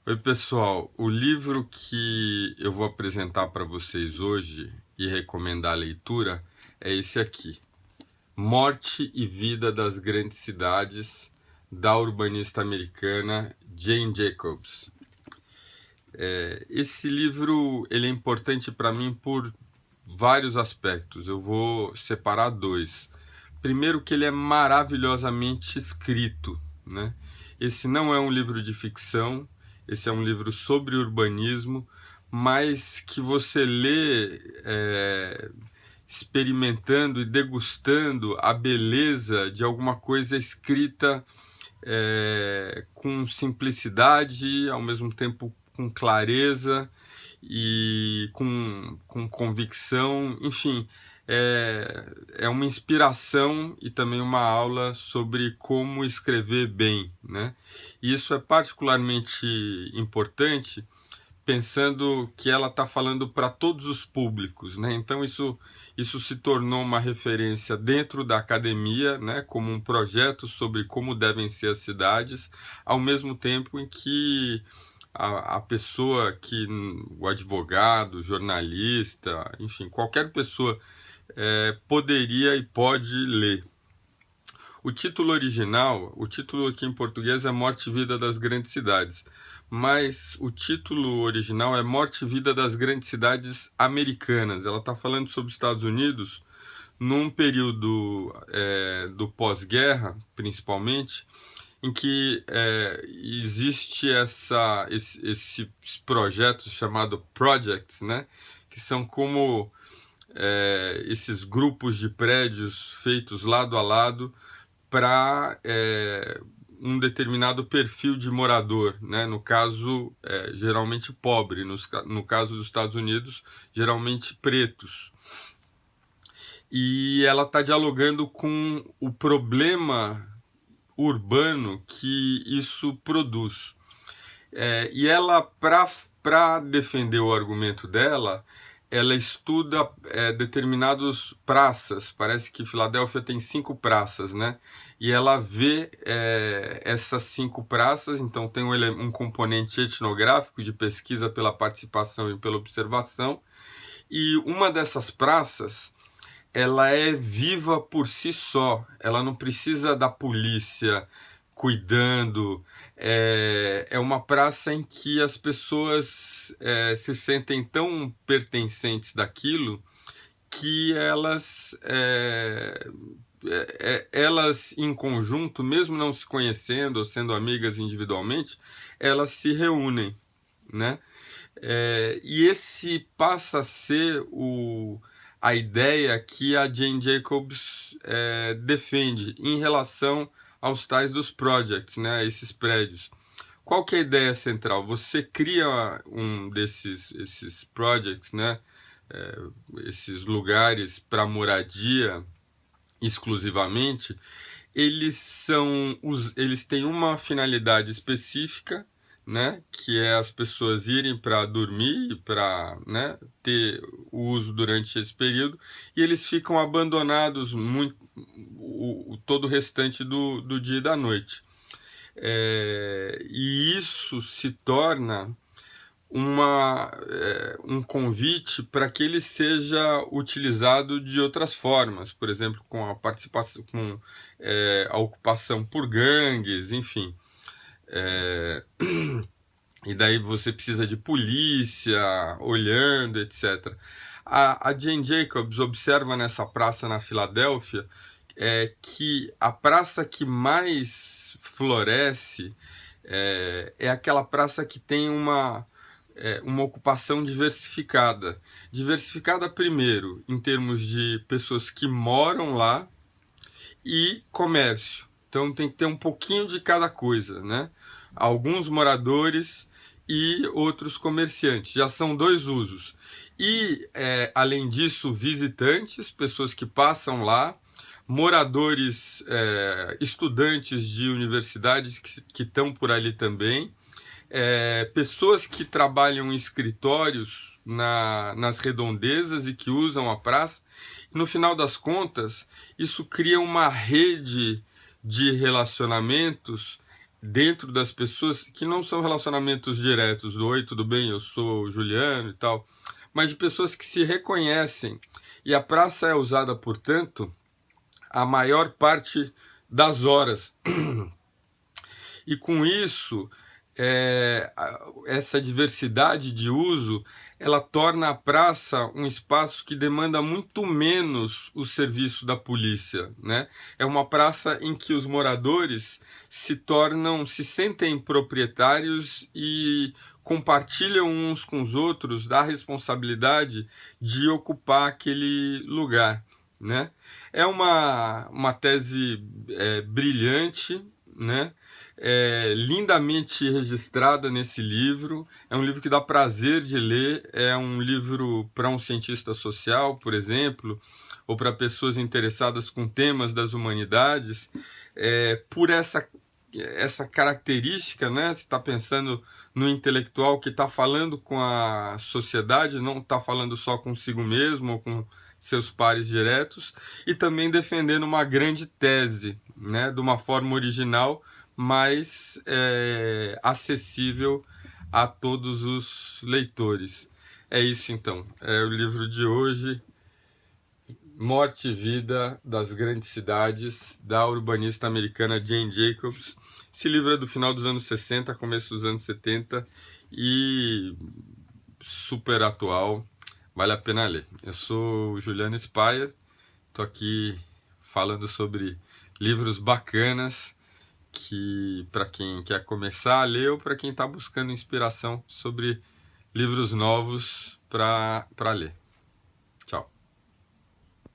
Oi, pessoal. O livro que eu vou apresentar para vocês hoje e recomendar a leitura é esse aqui: Morte e Vida das Grandes Cidades, da urbanista americana Jane Jacobs. Esse livro ele é importante para mim por vários aspectos. Eu vou separar dois. Primeiro, que ele é maravilhosamente escrito, né? Esse não é um livro de ficção, esse é um livro sobre urbanismo, mas que você lê experimentando e degustando a beleza de alguma coisa escrita com simplicidade, ao mesmo tempo com clareza e com convicção, enfim, é uma inspiração e também uma aula sobre como escrever bem, né? E isso é particularmente importante pensando que ela está falando para todos os públicos, né? Então isso se tornou uma referência dentro da academia, né? Como um projeto sobre como devem ser as cidades, ao mesmo tempo em que a pessoa que, o advogado, o jornalista, enfim, qualquer pessoa poderia e pode ler. O título aqui em português é Morte e Vida das Grandes Cidades, mas o título original é Morte e Vida das Grandes Cidades Americanas. Ela está falando sobre os Estados Unidos num período do pós-guerra, principalmente, em que existe esses projetos chamados projects, né? Que são como esses grupos de prédios feitos lado a lado para um determinado perfil de morador, né? No caso, geralmente pobre, no caso dos Estados Unidos, geralmente pretos. E ela está dialogando com o problema urbano que isso produz. E ela, para defender o argumento dela, ela estuda determinados praças. Parece que Filadélfia tem 5 praças, né? E ela vê essas 5 praças, então tem um componente etnográfico de pesquisa pela participação e pela observação. E uma dessas praças, ela é viva por si só, ela não precisa da polícia cuidando. É uma praça em que as pessoas se sentem tão pertencentes daquilo que elas em conjunto, mesmo não se conhecendo ou sendo amigas individualmente, elas se reúnem, né? E esse passa a ser a ideia que a Jane Jacobs defende em relação aos tais dos projects, né, esses prédios. Qual que é a ideia central? Você cria um esses projects, né, esses lugares para moradia exclusivamente. Eles têm uma finalidade específica, né, que é as pessoas irem para dormir, para, né, ter o uso durante esse período, e eles ficam abandonados todo o restante do dia e da noite. E isso se torna um convite para que ele seja utilizado de outras formas, por exemplo, com a participação, com a ocupação por gangues, enfim. E daí você precisa de polícia olhando, etc. A Jane Jacobs observa nessa praça na Filadélfia que a praça que mais floresce é aquela praça que tem uma ocupação diversificada. Diversificada, primeiro, em termos de pessoas que moram lá e comércio. Então tem que ter um pouquinho de cada coisa, né? Alguns moradores e outros comerciantes. Já são 2 usos. E, além disso, visitantes, pessoas que passam lá, moradores, estudantes de universidades que estão por ali também, pessoas que trabalham em escritórios nas redondezas e que usam a praça. No final das contas, isso cria uma rede de relacionamentos dentro das pessoas, que não são relacionamentos diretos do oi, tudo bem, eu sou o Juliano e tal, mas de pessoas que se reconhecem. E a praça é usada, portanto, a maior parte das horas. E com isso, essa diversidade de uso, ela torna a praça um espaço que demanda muito menos o serviço da polícia, né? É uma praça em que os moradores se sentem proprietários e compartilham uns com os outros da responsabilidade de ocupar aquele lugar, né? É uma tese brilhante, né? Lindamente registrada nesse livro. É um livro que dá prazer de ler. É um livro para um cientista social, por exemplo, ou para pessoas interessadas com temas das humanidades. Por essa característica, né? Você está pensando no intelectual que está falando com a sociedade, não está falando só consigo mesmo ou com seus pares diretos, e também defendendo uma grande tese, né? De uma forma original, mais acessível a todos os leitores. É isso então. É o livro de hoje, Morte e Vida das Grandes Cidades, da urbanista americana Jane Jacobs. Esse livro é do final dos anos 60, começo dos anos 70 e super atual. Vale a pena ler. Eu sou o Juliano Spayer, estou aqui falando sobre livros bacanas que para quem quer começar a ler ou para quem está buscando inspiração sobre livros novos para ler.